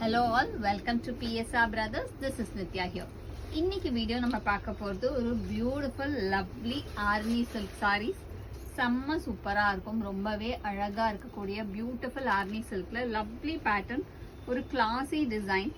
Hello all, welcome to PSR Brothers. This is Nitya here. இன்னைக்கு video நம்ம பார்க்க போகிறது ஒரு beautiful lovely army silk saris. செம்ம சூப்பராக இருக்கும், ரொம்பவே அழகாக இருக்கக்கூடிய பியூட்டிஃபுல் ஆர்மி சில்கில் லவ்லி பேட்டர்ன், ஒரு கிளாஸி டிசைன்,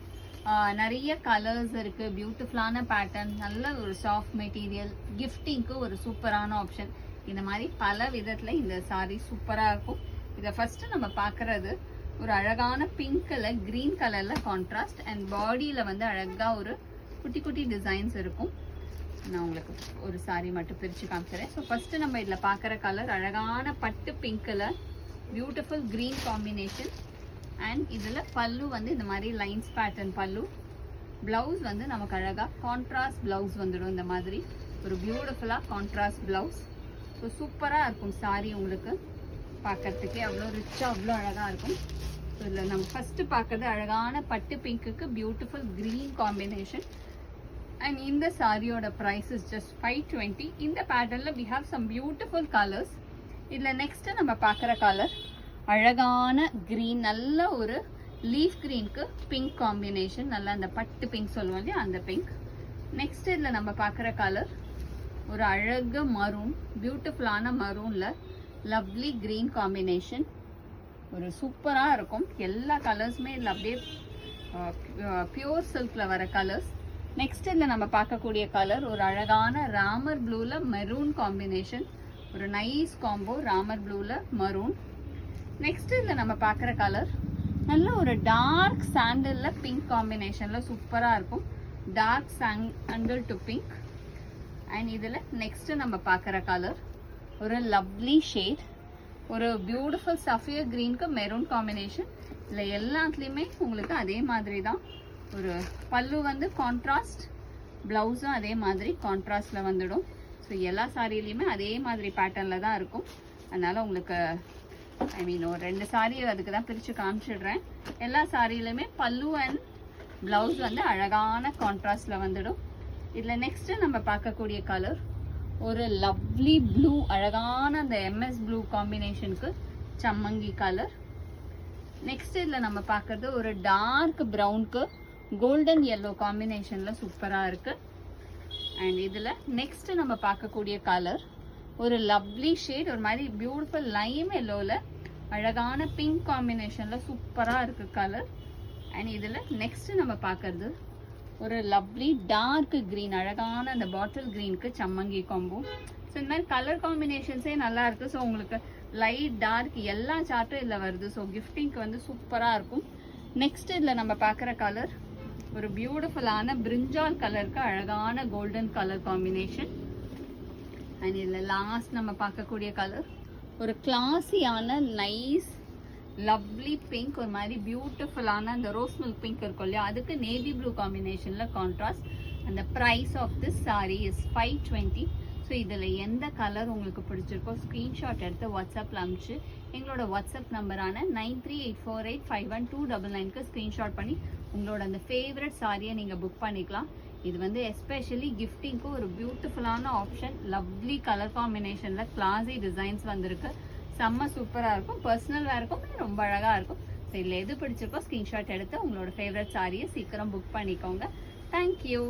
நிறைய கலர்ஸ் இருக்குது, பியூட்டிஃபுல்லான பேட்டர்ன், நல்ல ஒரு சாஃப்ட் மெட்டீரியல், கிஃப்டிங்க்கு ஒரு சூப்பரான ஆப்ஷன். இந்த மாதிரி பல விதத்தில் இந்த சாரீ சூப்பராக இருக்கும். இதை ஃபஸ்ட்டு நம்ம பார்க்குறது ஒரு அழகான பிங்க் கலர், கிரீன் கலரில் கான்ட்ராஸ்ட் அண்ட் பாடியில் வந்து அழகாக ஒரு குட்டி குட்டி டிசைன்ஸ் இருக்கும். நான் உங்களுக்கு ஒரு சாரீ மட்டும் பிரித்து காமிச்சிடுறேன். ஸோ ஃபஸ்ட்டு நம்ம இதில் பார்க்குற கலர் அழகான பட்டு pink colour, beautiful green combination. And இதில் பல்லு வந்து இந்த மாதிரி லைன்ஸ் பேட்டர்ன் பல்லு. ப்ளவுஸ் வந்து நமக்கு அழகாக கான்ட்ராஸ்ட் ப்ளவுஸ் வந்துடும். இந்த மாதிரி ஒரு பியூட்டிஃபுல்லாக கான்ட்ராஸ்ட் ப்ளவுஸ். ஸோ சூப்பராக இருக்கும் சாரீ, உங்களுக்கு பார்க்கறதுக்கே அவ்வளோ ரிச்சாக அவ்வளோ அழகாக இருக்கும். ஸோ இதில் நம்ம ஃபஸ்ட்டு பார்க்கறது அழகான பட்டு பிங்க்குக்கு பியூட்டிஃபுல் க்ரீன் காம்பினேஷன். அண்ட் இந்த சாரியோட ப்ரைஸ் இஸ் ஜஸ்ட் 520. இந்த பேட்டர்னில் we have some beautiful colours. இதில் நெக்ஸ்ட்டு நம்ம பார்க்குற கலர் அழகான க்ரீன், நல்ல ஒரு லீஃப் க்ரீனுக்கு பிங்க் காம்பினேஷன், நல்லா அந்த பட்டு பிங்க் சொல்லுவோம் இல்லையா, அந்த பிங்க். நெக்ஸ்ட் இதில் நம்ம பார்க்குற கலர் ஒரு அழகு மரூன், பியூட்டிஃபுல்லான மரூனில் லவ்லி க்ரீன் காம்பினேஷன், ஒரு சூப்பராக இருக்கும். எல்லா கலர்ஸுமே இதில் அப்படியே பியூர் சில்கில் வர கலர்ஸ். நெக்ஸ்ட் இதில் நம்ம பார்க்கக்கூடிய கலர் ஒரு அழகான ராமர் ப்ளூவில் மெரூன் காம்பினேஷன், ஒரு நைஸ் காம்போ ராமர் ப்ளூவில் மரூன். நெக்ஸ்ட் இதில் நம்ம பார்க்குற கலர் நல்ல ஒரு டார்க் சாண்டலில் பிங்க் காம்பினேஷனில் சூப்பராக இருக்கும், dark sandal to pink. And இதில் நெக்ஸ்ட்டு நம்ம பார்க்குற கலர் ஒரு லவ்லி ஷேட், ஒரு பியூட்டிஃபுல் சஃபியர் க்ரீனுக்கு மெரூன் காம்பினேஷன். இதில் எல்லாத்துலேயுமே உங்களுக்கு அதே மாதிரி தான், ஒரு பல்லு வந்து கான்ட்ராஸ்ட், ப்ளவுஸும் அதே மாதிரி கான்ட்ராஸ்டில் வந்துடும். ஸோ எல்லா சாரிலையுமே அதே மாதிரி பேட்டர்னில் தான் இருக்கும். அதனால் உங்களுக்கு ஒரு 2 சாரி அதுக்கு தான் பிரித்து காமிச்சிடுறேன். எல்லா சாரிலையுமே பல்லு அண்ட் ப்ளவுஸ் வந்து அழகான கான்ட்ராஸ்டில் வந்துடும். இதில் நெக்ஸ்ட்டு நம்ம பார்க்கக்கூடிய கலர் ஒரு லவ்லி ப்ளூ, அழகான அந்த எம்எஸ் ப்ளூ காம்பினேஷனுக்கு சம்மங்கி கலர். நெக்ஸ்ட் இதில் நம்ம பார்க்கறது ஒரு டார்க் ப்ரௌனுக்கு கோல்டன் எல்லோ காம்பினேஷனில் சூப்பராக இருக்குது. அண்ட் இதில் நெக்ஸ்ட் நம்ம பார்க்கக்கூடிய கலர் ஒரு லவ்லி ஷேட், ஒரு மாதிரி பியூட்டிஃபுல் லைம் எல்லோவில் அழகான பிங்க் காம்பினேஷனில் சூப்பராக இருக்குது கலர். அண்ட் இதில் நெக்ஸ்ட் நம்ம பார்க்கறது ஒரு லவ்லி டார்க் க்ரீன், அழகான அந்த பாட்டில் க்ரீனுக்கு சம்மங்கி காம்போ. ஸோ இந்த மாதிரி கலர் காம்பினேஷன்ஸே நல்லா இருக்குது. ஸோ உங்களுக்கு லைட் டார்க் எல்லா சார்ட்டும் இதில் வருது. ஸோ கிஃப்டிங்க்கு வந்து சூப்பராக இருக்கும். நெக்ஸ்ட் இதில் நம்ம பார்க்குற கலர் ஒரு பியூட்டிஃபுல்லான பிரிஞ்சால் கலருக்கு அழகான கோல்டன் கலர் காம்பினேஷன். அண்ட் இதில் லாஸ்ட் நம்ம பார்க்கக்கூடிய கலர் ஒரு கிளாஸியான நைஸ் லவ்லி பிங்க், ஒரு மாதிரி பியூட்டிஃபுல்லான அந்த ரோஸ் மில்க் பிங்க் இருக்கும் இல்லையா, அதுக்கு நேவி ப்ளூ காம்பினேஷனில் கான்ட்ராஸ்ட். அந்த price of this sari is 520. So இதில் எந்த கலர் உங்களுக்கு பிடிச்சிருக்கோ ஸ்க்ரீன்ஷாட் எடுத்து வாட்ஸ்அப்பில் அனுப்பிச்சு எங்களோட வாட்ஸ்அப் நம்பரான 9384851299க்கு ஸ்க்ரீன்ஷாட் பண்ணி உங்களோட அந்த ஃபேவரட் சாரியை நீங்கள் புக் பண்ணிக்கலாம். இது வந்து எஸ்பெஷலி கிஃப்டிங்க்கு ஒரு பியூட்டிஃபுல்லான ஆப்ஷன். லவ்லி கலர் காம்பினேஷனில் கிளாஸி டிசைன்ஸ் வந்திருக்கு, செம்ம சூப்பராக இருக்கும். பர்சனல் வேருக்கும் ரொம்ப அழகாக இருக்கும். ஸோ இதில் எது பிடிச்சிருக்கோ ஸ்க்ரீன்ஷாட் எடுத்து உங்களோட ஃபேவரட் சாரியை சீக்கிரம் புக் பண்ணிக்கோங்க. தேங்க்யூ.